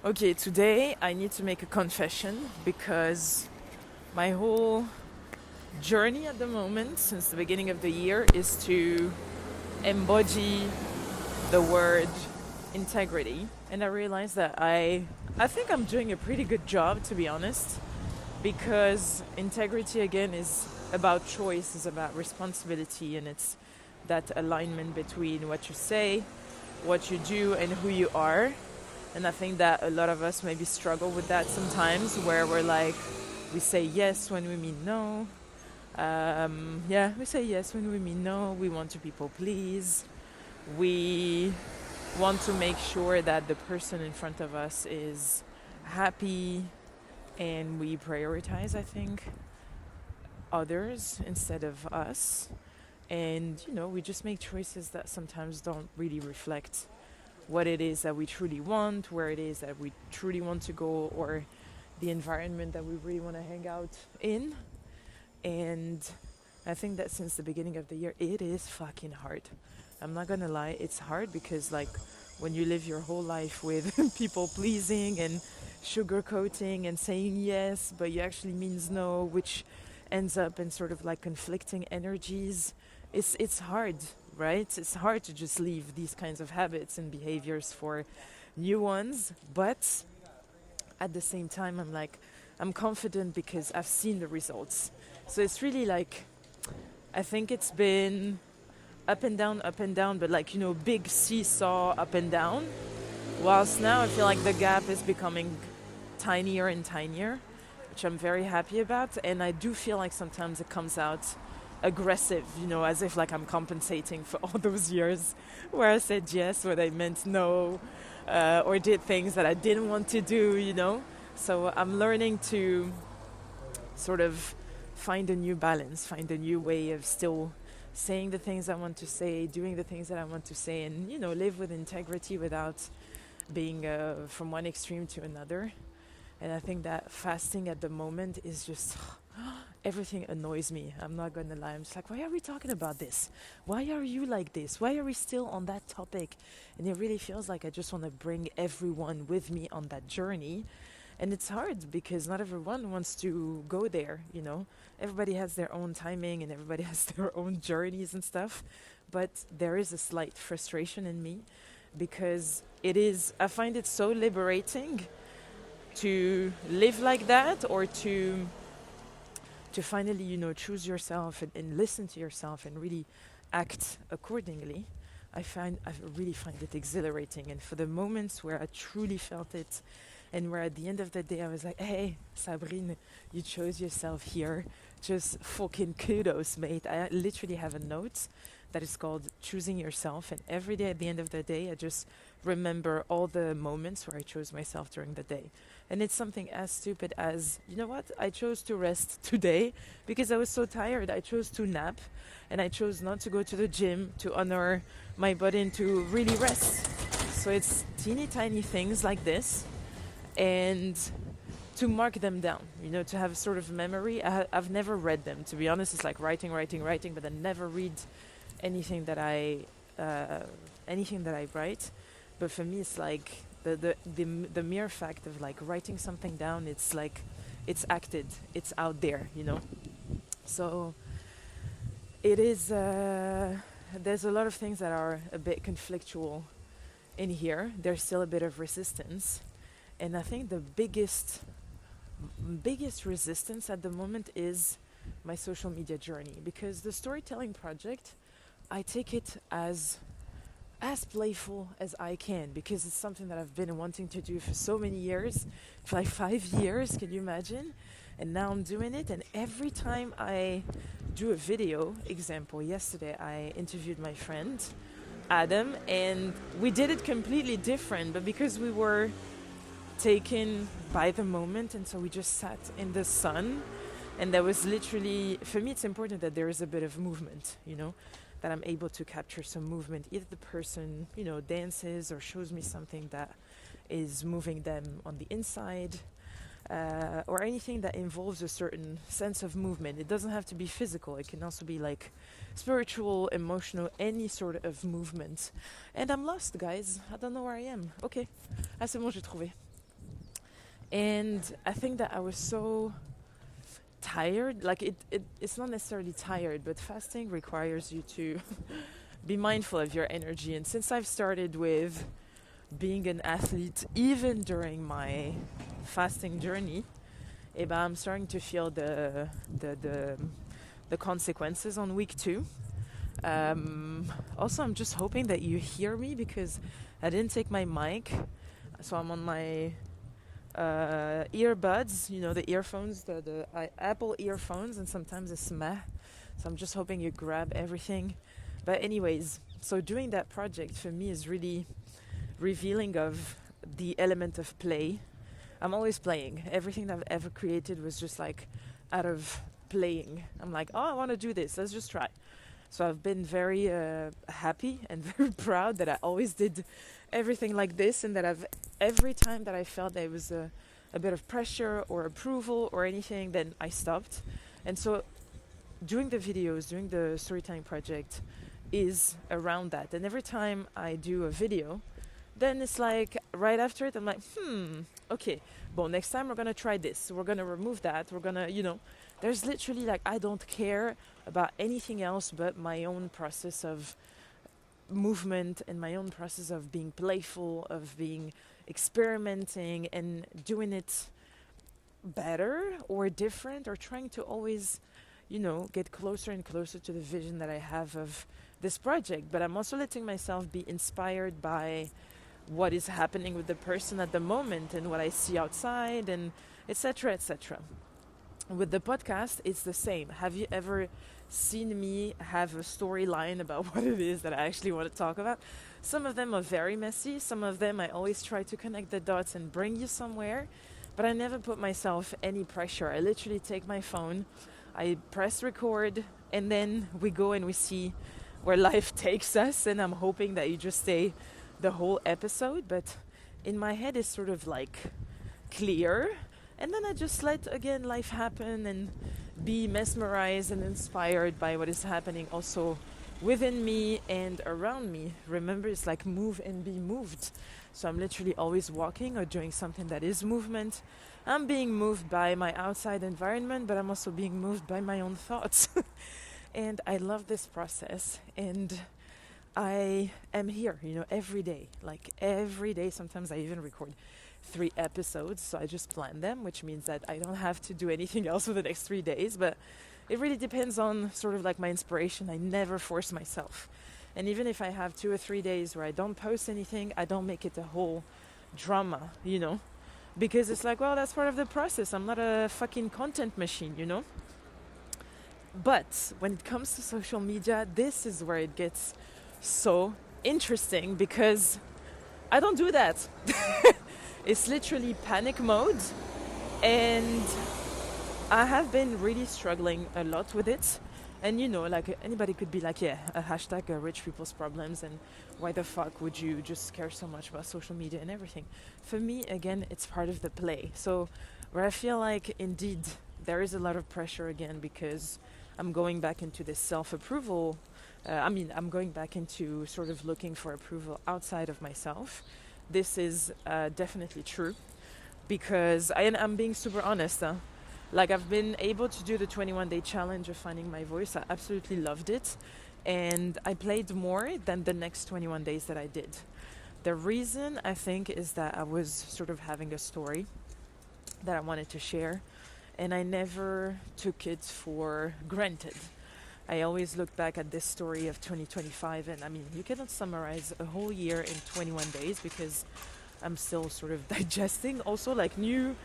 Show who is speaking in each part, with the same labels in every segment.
Speaker 1: Okay, today I need to make a confession because my whole journey at the moment, since the beginning of the year, is to embody the word integrity. And I realized that I think I'm doing a pretty good job, to be honest, because integrity again is about choice, is about responsibility, and it's that alignment between what you say, what you do, and who you are. And I think that a lot of us maybe struggle with that sometimes, where we're like, we say yes when we mean no. We say yes when we mean no. We want to people please. We want to make sure that the person in front of us is happy, and we prioritize, I think, others instead of us. And, we just make choices that sometimes don't really reflect what it is that we truly want, where it is that we truly want to go, or the environment that we really want to hang out in. And I think that since the beginning of the year, it is fucking hard. I'm not gonna lie, it's hard because when you live your whole life with people pleasing and sugarcoating and saying yes, but you actually means no, which ends up in sort of conflicting energies, it's hard, right? It's hard to just leave these kinds of habits and behaviors for new ones. But at the same time, I'm confident because I've seen the results. So it's really I think it's been up and down, but big seesaw up and down. Whilst now I feel like the gap is becoming tinier and tinier, which I'm very happy about. And I do feel like sometimes it comes out aggressive, as if I'm compensating for all those years where I said yes when I meant no, or did things that I didn't want to do. So I'm learning to sort of find a new balance, find a new way of still saying the things I want to say, doing the things that I want to say, and, live with integrity without being from one extreme to another. And I think that fasting at the moment is just... everything annoys me. I'm not going to lie. I'm just why are we talking about this? Why are you like this? Why are we still on that topic? And it really feels like I just want to bring everyone with me on that journey. And it's hard because not everyone wants to go there, Everybody has their own timing and everybody has their own journeys and stuff. But there is a slight frustration in me because I find it so liberating to live like that, or to finally, choose yourself and listen to yourself and really act accordingly. I really find it exhilarating. And for the moments where I truly felt it, and where at the end of the day I was like, hey, Sabrine, you chose yourself here. Just fucking kudos, mate. I literally have a note that is called Choosing Yourself. And every day at the end of the day, I just remember all the moments where I chose myself during the day. And it's something as stupid as, you know what? I chose to rest today because I was so tired. I chose to nap, and I chose not to go to the gym to honor my body and to really rest. So it's teeny tiny things like this, and to mark them down, to have a sort of memory. I've never read them, to be honest. It's like writing, but I never read anything that I write. But for me, it's like the mere fact of writing something down. It's it's acted, it's out there, So it is. There's a lot of things that are a bit conflictual in here. There's still a bit of resistance, and I think the biggest resistance at the moment is my social media journey, because the storytelling project, I take it as playful as I can, because it's something that I've been wanting to do for so many years, for 5 years, can you imagine? And now I'm doing it, and every time I do a video, example, yesterday I interviewed my friend Adam, and we did it completely different, but because we were taken by the moment, and so we just sat in the sun, and there was literally, for me it's important that there is a bit of movement, that I'm able to capture some movement. Either the person, dances or shows me something that is moving them on the inside, or anything that involves a certain sense of movement. It doesn't have to be physical. It can also be spiritual, emotional, any sort of movement. And I'm lost, guys. I don't know where I am. Okay. Ah, c'est bon, j'ai trouvé. And I think that I was so tired. Like it's not necessarily tired, but fasting requires you to be mindful of your energy. And since I've started with being an athlete, even during my fasting journey, I'm starting to feel the consequences on week 2. Also, I'm just hoping that you hear me because I didn't take my mic, so I'm on my earbuds, the earphones, the Apple earphones, and sometimes it's meh. So I'm just hoping you grab everything. But anyways, so doing that project for me is really revealing of the element of play. I'm always playing. Everything that I've ever created was just like out of playing. I'm like, oh, I want to do this. Let's just try. So I've been very happy and very proud that I always did everything like this, and that every time that I felt there was a bit of pressure or approval or anything, then I stopped. And so doing the videos, doing the storytelling project is around that. And every time I do a video, then it's like right after it, I'm like, okay, well, next time we're going to try this. We're going to remove that. We're going to, there's literally like, I don't care about anything else but my own process of movement and my own process of being playful, of being experimenting and doing it better or different, or trying to always, get closer and closer to the vision that I have of this project. But I'm also letting myself be inspired by what is happening with the person at the moment and what I see outside, and etc., etc. With the podcast, it's the same. Have you ever seen me have a storyline about what it is that I actually want to talk about? Some of them are very messy. Some of them I always try to connect the dots and bring you somewhere, but I never put myself any pressure. I literally take my phone, I press record, and then we go and we see where life takes us. And I'm hoping that you just stay the whole episode, but in my head it's sort of like clear, and then I just let again life happen and be mesmerized and inspired by what is happening also within me and around me. Remember, it's like move and be moved. So I'm literally always walking or doing something that is movement. I'm being moved by my outside environment, but I'm also being moved by my own thoughts. And I love this process, and I am here, every day. Like every day, sometimes I even record 3 episodes, so I just plan them, which means that I don't have to do anything else for the next 3 days. But it really depends on sort of like my inspiration. I never force myself. And even if I have 2 or 3 days where I don't post anything, I don't make it a whole drama, because it's like, well, that's part of the process. I'm not a fucking content machine, But when it comes to social media, this is where it gets so interesting, because I don't do that. It's literally panic mode, and I have been really struggling a lot with it. And like anybody could be like, yeah, a hashtag rich people's problems, and why the fuck would you just care so much about social media and everything? For me, again, it's part of the play. So where I feel like indeed there is a lot of pressure again, because I'm going back into this self-approval. I'm going back into sort of looking for approval outside of myself. This is definitely true, because I'm being super honest. Like, I've been able to do the 21-day challenge of finding my voice. I absolutely loved it. And I played more than the next 21 days that I did. The reason, I think, is that I was sort of having a story that I wanted to share, and I never took it for granted. I always look back at this story of 2025, and you cannot summarize a whole year in 21 days, because I'm still sort of digesting. Also, like, new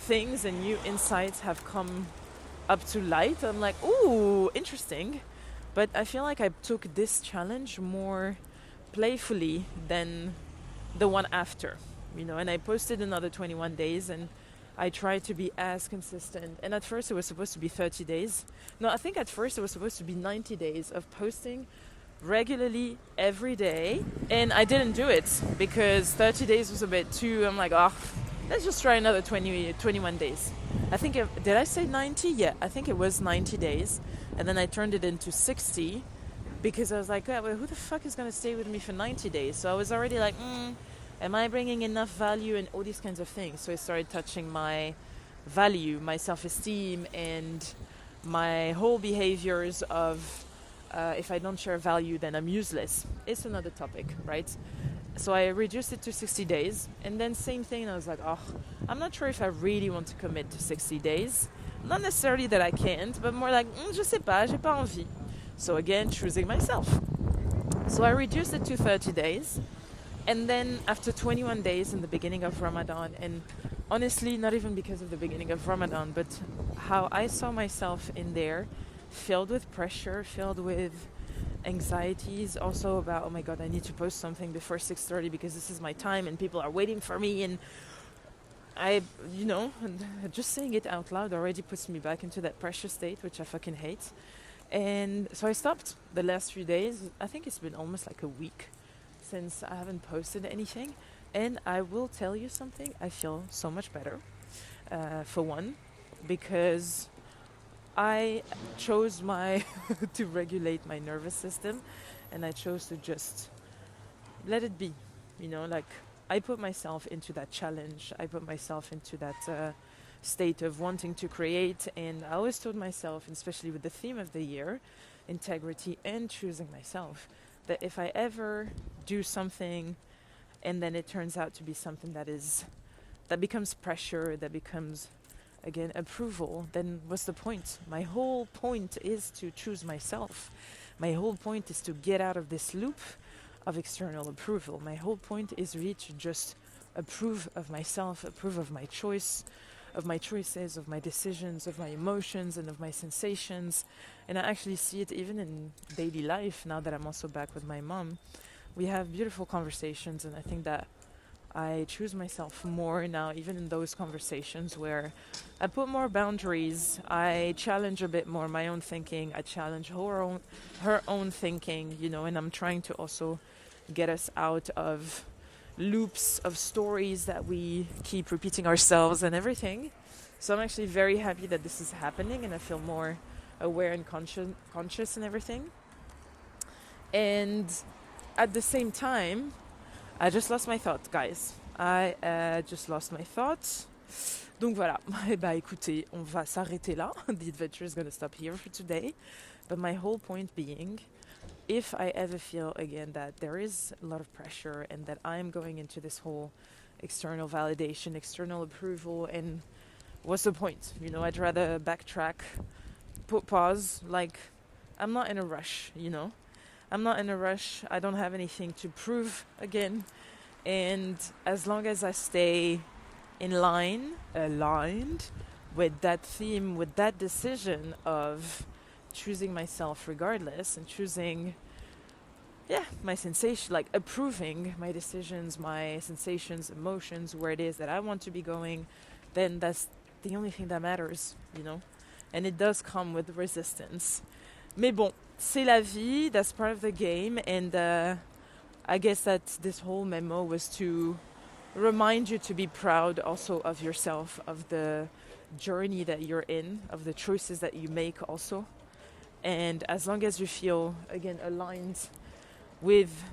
Speaker 1: things and new insights have come up to light. I'm like, ooh, interesting. But I feel like I took this challenge more playfully than the one after, and I posted another 21 days, and I tried to be as consistent. And at first it was supposed to be 30 days. No, I think at first it was supposed to be 90 days of posting regularly every day. And I didn't do it because 30 days was a bit too, I'm like, let's just try another 21 days. I think, did I say 90? Yeah, I think it was 90 days. And then I turned it into 60 because I was like, well, who the fuck is going to stay with me for 90 days? So I was already like, Am I bringing enough value, and all these kinds of things? So it started touching my value, my self-esteem, and my whole behaviors of if I don't share value, then I'm useless. It's another topic, right? So I reduced it to 60 days, and then same thing. I was like, oh, I'm not sure if I really want to commit to 60 days. Not necessarily that I can't, but more like, je sais pas, j'ai pas envie. So again, choosing myself. So I reduced it to 30 days. And then after 21 days in the beginning of Ramadan, and honestly, not even because of the beginning of Ramadan, but how I saw myself in there, filled with pressure, filled with anxieties, also about, oh my God, I need to post something before 6:30 because this is my time and people are waiting for me. And I, just saying it out loud already puts me back into that pressure state, which I fucking hate. And so I stopped the last few days. I think it's been almost like a week since I haven't posted anything. And I will tell you something, I feel so much better, for one, because I chose to regulate my nervous system, and I chose to just let it be, I put myself into that challenge. I put myself into that state of wanting to create, and I always told myself, especially with the theme of the year, integrity and choosing myself, that if I ever do something and then it turns out to be something that becomes pressure, that becomes again approval, then what's the point? My whole point is to choose myself. My whole point is to get out of this loop of external approval. My whole point is really to just approve of myself, approve of my choices, of my decisions, of my emotions, and of my sensations. And I actually see it even in daily life now that I'm also back with my mom. We have beautiful conversations, and I think that I choose myself more now, even in those conversations where I put more boundaries. I challenge a bit more my own thinking. I challenge her own thinking, and I'm trying to also get us out of loops of stories that we keep repeating ourselves and everything. So I'm actually very happy that this is happening, and I feel more aware and conscious and everything. And at the same time, I just lost my thought, guys. I just lost my thoughts. Donc voilà. Écoutez, on va s'arrêter là. The adventure is going to stop here for today. But my whole point being, if I ever feel again that there is a lot of pressure and that I'm going into this whole external validation, external approval, and what's the point? I'd rather backtrack, put pause. I'm not in a rush, I'm not in a rush. I don't have anything to prove again. And as long as I stay aligned with that theme, with that decision of choosing myself regardless, and choosing my sensation, approving my decisions, my sensations, emotions, where it is that I want to be going, then that's the only thing that matters, and it does come with resistance. Mais bon, c'est la vie, that's part of the game. And I guess that this whole memo was to remind you to be proud also of yourself, of the journey that you're in, of the choices that you make also. And as long as you feel, again, aligned with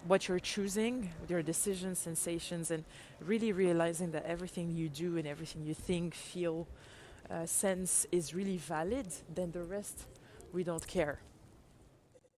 Speaker 1: what you're choosing, with your decisions, sensations, and really realizing that everything you do and everything you think, feel, sense is really valid, then the rest, we don't care.